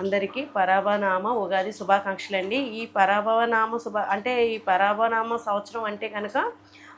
అందరికీ పరాభవనామ ఉగాది శుభాకాంక్షలు అండి. ఈ పరాభవనామ అంటే ఈ పరాభవనామ సంవత్సరం అంటే కనుక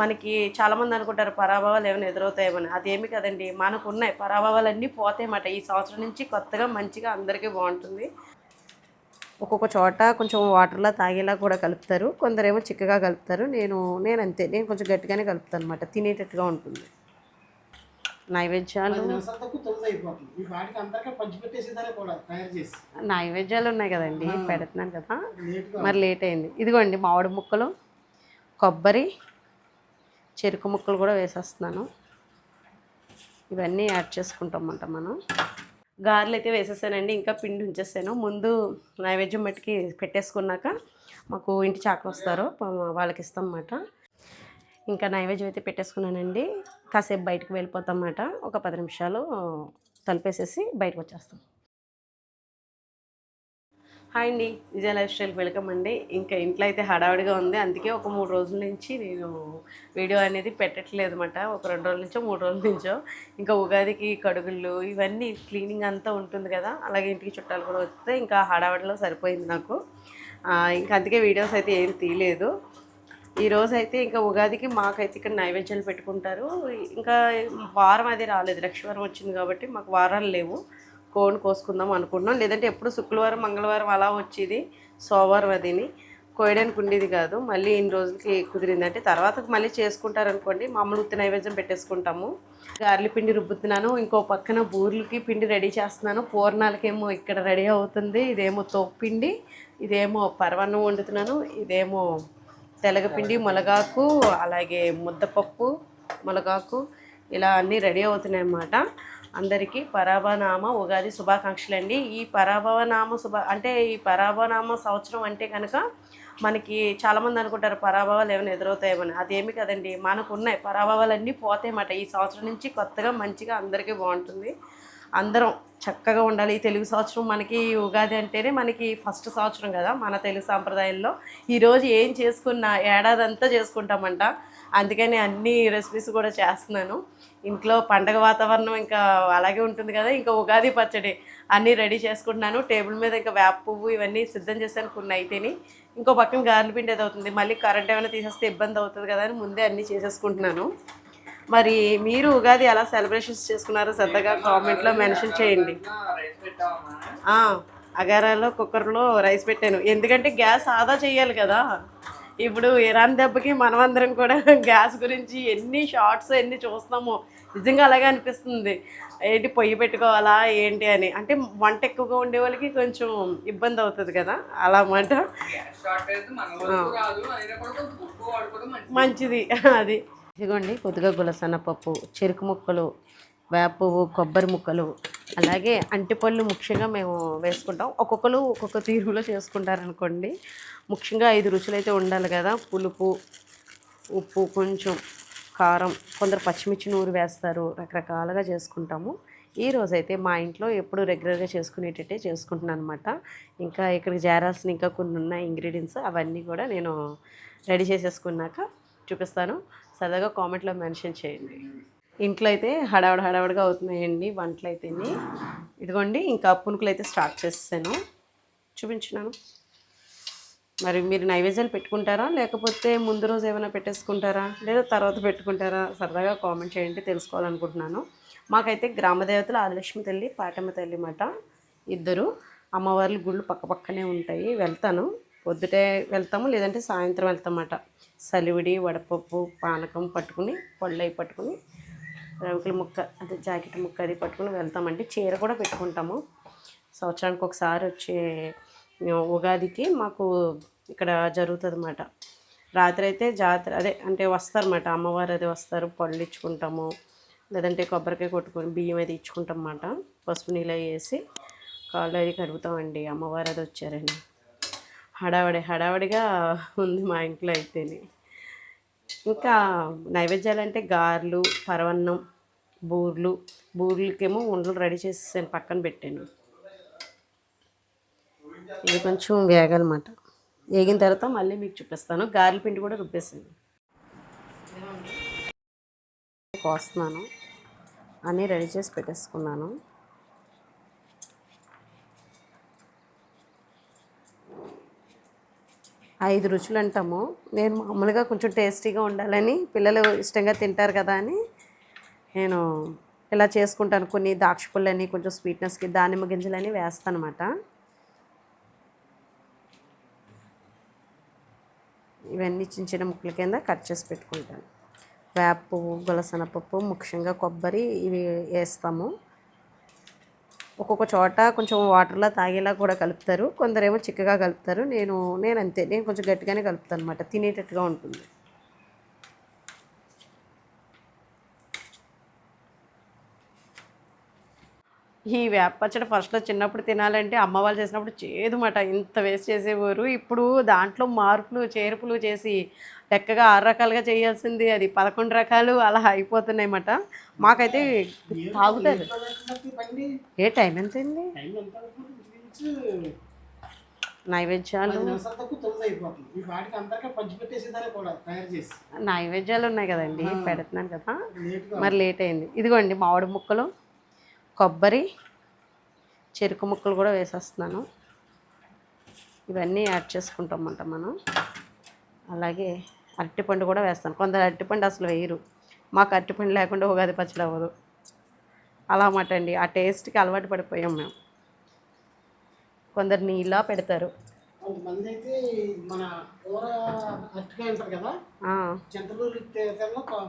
మనకి చాలామంది అనుకుంటారు పరాభవాలు ఏమైనా ఎదురవుతాయేమని. అదేమి కదండి, మనకు ఉన్నాయి పరాభవాలన్నీ పోతాయన్నమాట. ఈ సంవత్సరం నుంచి కొత్తగా మంచిగా అందరికీ బాగుంటుంది. ఒక్కొక్క చోట కొంచెం వాటర్లా తాగేలా కూడా కలుపుతారు, కొందరేమో చిక్కగా కలుపుతారు. నేను అంతే, నేను కొంచెం గట్టిగానే కలుపుతాను అనమాట, తినేటట్టుగా ఉంటుంది. నైవేద్యాలు నైవేద్యాలు ఉన్నాయి కదండి, పెడుతున్నాను కదా, మరి లేట్ అయింది. ఇదిగోండి మామిడి ముక్కలు, కొబ్బరి, చెరుకు ముక్కలు కూడా వేసేస్తున్నాను. ఇవన్నీ యాడ్ చేసుకుంటామంట మనం. గారెలు అయితే వేసేసానండి, ఇంకా పిండి ఉంచేసాను. ముందు నైవేద్యం మట్టికి పెట్టేసుకున్నాక మాకు ఇంటి చాకలు వస్తారు, వాళ్ళకి ఇస్తాం అన్నమాట. ఇంకా నైవేద్యం అయితే పెట్టేసుకున్నానండి. కాసేపు బయటకు వెళ్ళిపోతాం అన్నమాట. ఒక 10 నిమిషాలు తలిపేసేసి బయటకు వచ్చేస్తాం. హాయ్ అండి, విజయ లైఫ్ స్టైల్కి వెల్కమ్ అండి. ఇంకా ఇంట్లో అయితే హడావిడిగా ఉంది, అందుకే ఒక 3 రోజుల నుంచి నేను వీడియో అనేది పెట్టట్లేదు అనమాట. ఒక 2 రోజుల నుంచో 3 రోజుల నుంచో. ఇంకా ఉగాదికి కడుగుళ్ళు ఇవన్నీ క్లీనింగ్ అంతా ఉంటుంది కదా, అలాగే ఇంటికి చుట్టాలు కూడా వస్తే ఇంకా హడావిడిలో సరిపోయింది నాకు. ఇంకా అందుకే వీడియోస్ అయితే ఏం తీయలేదు. ఈరోజు అయితే ఇంకా ఉగాదికి మాకైతే ఇక్కడ నైవేద్యాలు పెట్టుకుంటారు. ఇంకా వారం అది రాలేదు, లక్ష్మీవారం వచ్చింది కాబట్టి మాకు వారాలు లేవు. కోడిని కోసుకుందాం అనుకుంటున్నాం, లేదంటే ఎప్పుడు శుక్రవారం మంగళవారం అలా వచ్చేది, సోమవారం అదిని కోయడానికి ఉండేది కాదు. మళ్ళీ ఇన్ని రోజులకి కుదిరిందంటే తర్వాత మళ్ళీ చేసుకుంటారనుకోండి, మామూలు ఉత్తి నైవేద్యం పెట్టేసుకుంటాము. గార్లి పిండి రుబ్బుతున్నాను, ఇంకో పక్కన బూర్లకి పిండి రెడీ చేస్తున్నాను. పూర్ణాలకేమో ఇక్కడ రెడీ అవుతుంది. ఇదేమో తోపుపిండి, ఇదేమో పరవన్నం వండుతున్నాను, ఇదేమో తెలగపిండి, మునగాకు, అలాగే ముద్దపప్పు, మునగాకు, ఇలా అన్నీ రెడీ అవుతున్నాయి అన్నమాట. అందరికీ పరాభవనామ ఉగాది శుభాకాంక్షలు అండి. ఈ పరాభవనామ అంటే ఈ పరాభవనామ సంవత్సరం అంటే కనుక మనకి చాలామంది అనుకుంటారు పరాభవాలు ఏమైనా ఎదురవుతాయేమని. అదేమి కదండి, మనకు ఉన్నాయి పరాభవాలన్నీ పోతాయన్నమాట. ఈ సంవత్సరం నుంచి కొత్తగా మంచిగా అందరికీ బాగుంటుంది. అందరం చక్కగా ఉండాలి. ఈ తెలుగు సంవత్సరం మనకి ఉగాది అంటేనే మనకి ఫస్ట్ సంవత్సరం కదా మన తెలుగు సాంప్రదాయంలో. ఈరోజు ఏం చేసుకున్నా ఏడాది అంతా చేసుకుంటామంట, అందుకని అన్ని రెసిపీస్ కూడా చేస్తున్నాను. ఇంట్లో పండగ వాతావరణం ఇంకా అలాగే ఉంటుంది కదా. ఇంకా ఉగాది పచ్చడి అన్నీ రెడీ చేసుకుంటున్నాను. టేబుల్ మీద ఇంకా వేప పువ్వు ఇవన్నీ సిద్ధం చేశాను కొన్ని అయితేని. ఇంకో పక్కన గారెల పిండి ఏది అవుతుంది, మళ్ళీ కరెంట్ ఏమైనా తీసేస్తే ఇబ్బంది అవుతుంది కదా అని ముందే అన్నీ చేసేసుకుంటున్నాను. మరి మీరు ఉగాది ఎలా సెలబ్రేషన్స్ చేసుకున్నారో శ్రద్ధగా కామెంట్లో మెన్షన్ చేయండి. అగారాలో కుక్కర్లో రైస్ పెట్టాను, ఎందుకంటే గ్యాస్ ఆదా చేయాలి కదా. ఇప్పుడు ఇరాన్ దెబ్బకి మనమందరం కూడా గ్యాస్ గురించి ఎన్ని షార్ట్స్ ఎన్ని చూస్తామో, నిజంగా అలాగే అనిపిస్తుంది. ఏంటి పొయ్యి పెట్టుకోవాలా ఏంటి అని, అంటే వంట ఎక్కువగా ఉండే వాళ్ళకి కొంచెం ఇబ్బంది అవుతుంది కదా, అలా అన్నమాట. మంచిది అది. ఇదిగోండి కొద్దిగా గులసన్నపప్పు, చెరుకు ముక్కలు, వేప పువ్వు, కొబ్బరి ముక్కలు, అలాగే అంటిపళ్ళు ముఖ్యంగా మేము వేసుకుంటాం. ఒక్కొక్కరు ఒక్కొక్క తీరులో చేసుకుంటారనుకోండి. ముఖ్యంగా 5 రుచులు అయితే ఉండాలి కదా, పులుపు, ఉప్పు, కొంచెం కారం, కొందరు పచ్చిమిర్చి నూరు వేస్తారు, రకరకాలుగా చేసుకుంటాము. ఈరోజైతే మా ఇంట్లో ఎప్పుడు రెగ్యులర్గా చేసుకునేటట్టే చేసుకుంటున్నాను అనమాట. ఇంకా ఇక్కడికి చేరాల్సిన ఇంకా కొన్ని ఉన్నాయి ఇంగ్రీడియంట్స్, అవన్నీ కూడా నేను రెడీ చేసేసుకున్నాక చూపిస్తాను. సరదాగా కామెంట్లో మెన్షన్ చేయండి. ఇంట్లో అయితే హడావుడిగా అవుతున్నాయండి వంటలు అయితే. ఇదిగోండి ఇంకా పునుకులు అయితే స్టార్ట్ చేస్తాను, చూపించినాను. మరి మీరు నైవేద్యాలు పెట్టుకుంటారా, లేకపోతే ముందు రోజు ఏమైనా పెట్టేసుకుంటారా, లేదా తర్వాత పెట్టుకుంటారా, సరదాగా కామెంట్ చేయండి, తెలుసుకోవాలనుకుంటున్నాను. మాకైతే గ్రామదేవతలు ఆదిలక్ష్మి తల్లి, పాటమ్మ తల్లి మాట, ఇద్దరు అమ్మవార్ల గుళ్ళు పక్కపక్కనే ఉంటాయి. వెళ్తాను, పొద్దుటే వెళ్తాము, లేదంటే సాయంత్రం వెళ్తామన్నమాట. సలివిడి, వడపప్పు, పానకం పట్టుకుని, పొళ్ళై పట్టుకుని, రవికల ముక్క అదే జాకెట్ ముక్క అది పట్టుకుని వెళ్తామండి. చీర కూడా పెట్టుకుంటాము. సంవత్సరానికి ఒకసారి వచ్చే ఉగాదికి మాకు ఇక్కడ జరుగుతుంది అన్నమాట. రాత్రి అయితే జాతర అదే అంటే వస్తారన్నమాట, అమ్మవారు అది వస్తారు, పళ్ళు ఇచ్చుకుంటాము, లేదంటే కొబ్బరికాయ కొట్టుకొని బియ్యం అది ఇచ్చుకుంటాం అన్నమాట. పసుపు నీళ్ళు వేసి కాళ్ళు అది కడుగుతామండి. అమ్మవారు అది వచ్చారండి. హడావడిగా ఉంది మా ఇంట్లో అయితేనే. ఇంకా నైవేద్యాలు అంటే గారెలు, పరవన్నం, బూర్లకేమో ఉండలు రెడీ చేసేసాను, పక్కన పెట్టాను. ఇది కొంచెం వేగాలన్నమాట. వేగిన తర్వాత మళ్ళీ మీకు చూపిస్తాను. గారెల పిండి కూడా రుబ్బేసాను, కోస్తున్నాను, అన్నీ రెడీ చేసి పెట్టేసుకున్నాను. 5 రుచులు అంటాము. నేను మామూలుగా కొంచెం టేస్టీగా ఉండాలని, పిల్లలు ఇష్టంగా తింటారు కదా అని నేను ఇలా చేసుకుంటాను. కొన్ని ద్రాక్ష పళ్ళని, కొంచెం స్వీట్నెస్కి దానిమ్మ గింజలని వేస్తానమాట. ఇవన్నీ చిన్న చిన్న ముక్కల కింద కట్ చేసి పెట్టుకుంటాను. వేప పువ్వు, గులసెనపప్పు, ముఖ్యంగా కొబ్బరి ఇవి వేస్తాము. ఒక్కొక్క చోట కొంచెం వాటర్లో తాగేలా కూడా కలుపుతారు, కొందరేమో చిక్కగా కలుపుతారు. నేను అంతే, నేను కొంచెం గట్టిగానే కలుపుతాను అనమాట, తినేటట్టుగా ఉంటుంది. ఈ వేప పచ్చడి ఫస్ట్లో చిన్నప్పుడు తినాలంటే అమ్మ వాళ్ళు చేసినప్పుడు చేదుమాట, ఇంత వేస్ట్ చేసేవారు. ఇప్పుడు దాంట్లో మార్పులు చేర్పులు చేసి లెక్కగా 6 రకాలుగా చేయాల్సింది అది 11 రకాలు అలా అయిపోతున్నాయి అన్నమాట. మాకైతే తాగుతారు. ఏ టైం ఎంత అయింది? నైవేద్యాలు నైవేద్యాలు ఉన్నాయి కదండి, పెడుతున్నాను కదా, మరి లేట్ అయింది. ఇదిగోండి మామిడి ముక్కలు, కొబ్బరి, చెరుకు ముక్కలు కూడా వేసేస్తున్నాను. ఇవన్నీ యాడ్ చేసుకుంటామంట మనం. అలాగే అరటిపండు కూడా వేస్తాను. కొందరు అరటిపండు అసలు వేయరు, మాకు అరటిపండు లేకుండా ఉగాది పచ్చడి అవ్వదు. అలా అన్నమాట అండి, ఆ టేస్ట్కి అలవాటు పడిపోయాం మేము. కొందరు నీళ్ళ పెడతారు. కొంతమంది అయితే మన కూర అరటికాయ ఉంటుంది కదా, చింతలూరు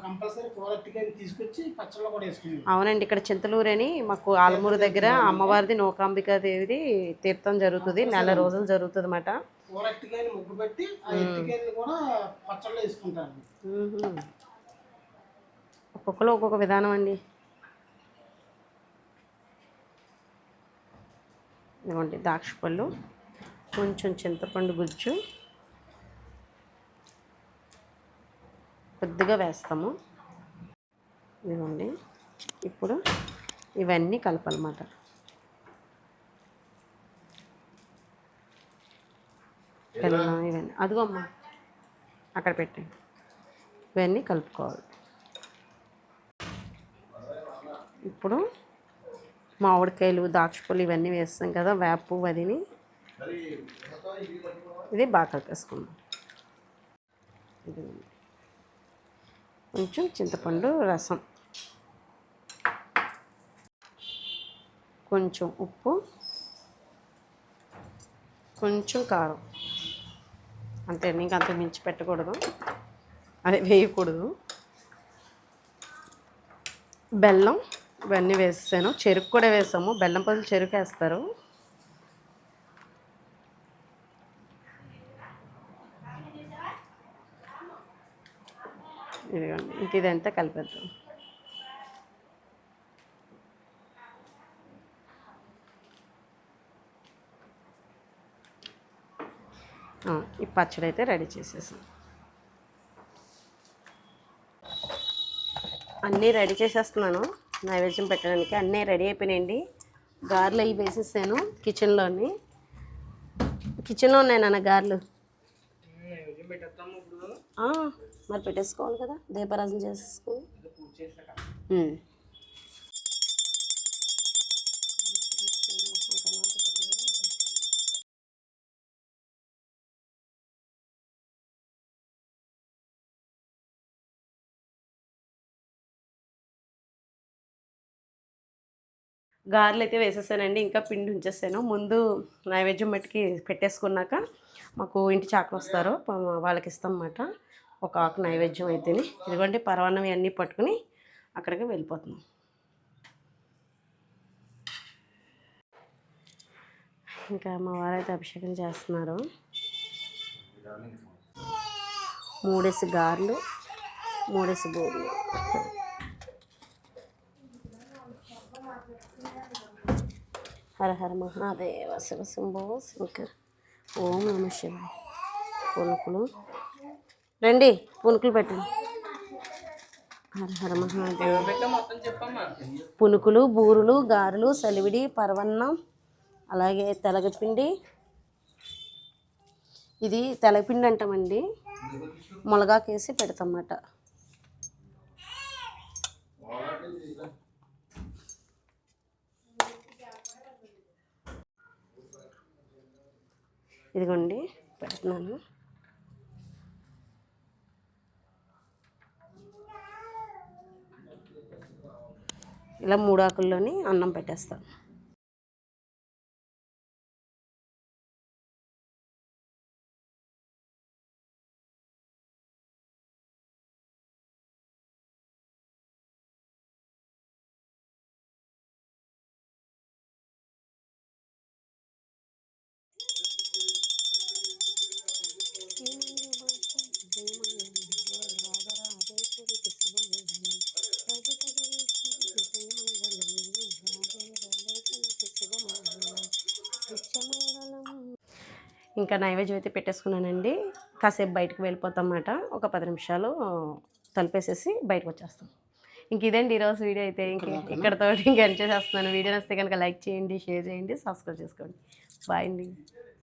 కంపల్సరీ కూర అరటికాయ తీసుకొచ్చి పచ్చళ్ళలో కూడా వేసుకుంటాం. అవునండి, ఇక్కడ చింతలూరు అని మాకు ఆలమూరు దగ్గర అమ్మవారిది నూకాంబికా దేవిది తీర్థం జరుగుతుంది, నెల రోజులు జరుగుతుంది అన్నమాట. కూర అరటికాయని ముగ్గు పెట్టి ఆ అరటికాయని కూడా పచ్చళ్ళలో వేసుకుంటారు. ఒక్కొక్కరు ఒక్కొక్క విధానం అండి. ఇదిగోండి ద్రాక్ష పళ్ళు, కొంచెం చింతపండు గుజ్జు కొద్దిగా వేస్తాము. ఇదిగోండి, ఇప్పుడు ఇవన్నీ కలపాలన్నమాట. ఇవన్నీ అదిగో అమ్మ అక్కడ పెట్టండి, ఇవన్నీ కలుపుకోవాలి. ఇప్పుడు మామిడికాయలు, ద్రాక్షపళ్ళు ఇవన్నీ వేస్తాం కదా, వేప పువ్వు అదిని, ఇది బాగా కలిపేసుకుందాం. ఇది కొంచెం చింతపండు రసం, కొంచెం ఉప్పు, కొంచెం కారం, అంతే. ఇంకా అంత మించి పెట్టకూడదు, అదే వేయకూడదు. బెల్లం ఇవన్నీ వేసాను, చెరుకు కూడా వేసాము, బెల్లం బదులు చెరుకు వేస్తారు. ఇదిగోండి, ఇంక ఇదంతా కలిపేద్దాం. ఈ పచ్చడి అయితే రెడీ చేసేసాం. అన్నీ రెడీ చేసేస్తున్నాను నైవేద్యం పెట్టడానికి. అన్నీ రెడీ అయిపోయినాయండి. గారెలు అవి వేసేసాను కిచెన్లో ఉన్నాయి నాన్న గారెలు. మరి పెట్టేసుకోవాలి కదా, దీపారాజన చేసేసుకుని. గారెలు అయితే వేసేసానండి, ఇంకా పిండి ఉంచేసాను. ముందు నైవేద్యం మట్టికి పెట్టేసుకున్నాక మాకు ఇంటి చాకలు వస్తారు, వాళ్ళకి ఇస్తాం అన్నమాట. ఒక ఆకు నైవేద్యం అయితేనే. ఇదిగోండి పరవాన్నం ఇవన్నీ పట్టుకుని అక్కడికి వెళ్ళిపోతున్నాం. ఇంకా మా వారైతే అభిషేకం చేస్తున్నారు. 3 గారెలు, 3 బూరెలు. హర హర మహాదేవ, శివ శంభో శంకర్, ఓం నమ శివాయ. పునుకులు రండి, పునుకులు పెట్టండి. హర హర మహాదేవ. పునుకులు, బూరులు, గారెలు, సలివిడి, పరవన్నం, అలాగే తెలగపిండి. ఇది తెలగపిండి అంటామండి, మునగాకేసి పెడతామన్నమాట. ఇదిగోండి పెడుతున్నాను. ఇలా 3 ఆకుల్లోని అన్నం పెట్టేస్తాను. ఇంకా నైవేద్యం అయితే పెట్టేసుకున్నానండి. కాసేపు బయటకు వెళ్ళిపోతాం అన్నమాట. ఒక 10 నిమిషాలు తలుపేసేసి బయటకు వచ్చేస్తాం. ఇంక ఇదండి ఈరోజు వీడియో అయితే. ఇక్కడతో ఇంక ఎండ్ చేసేస్తున్నాను. వీడియో నచ్చితే కనుక లైక్ చేయండి, షేర్ చేయండి, సబ్స్క్రైబ్ చేసుకోండి. బాయ్ అండి.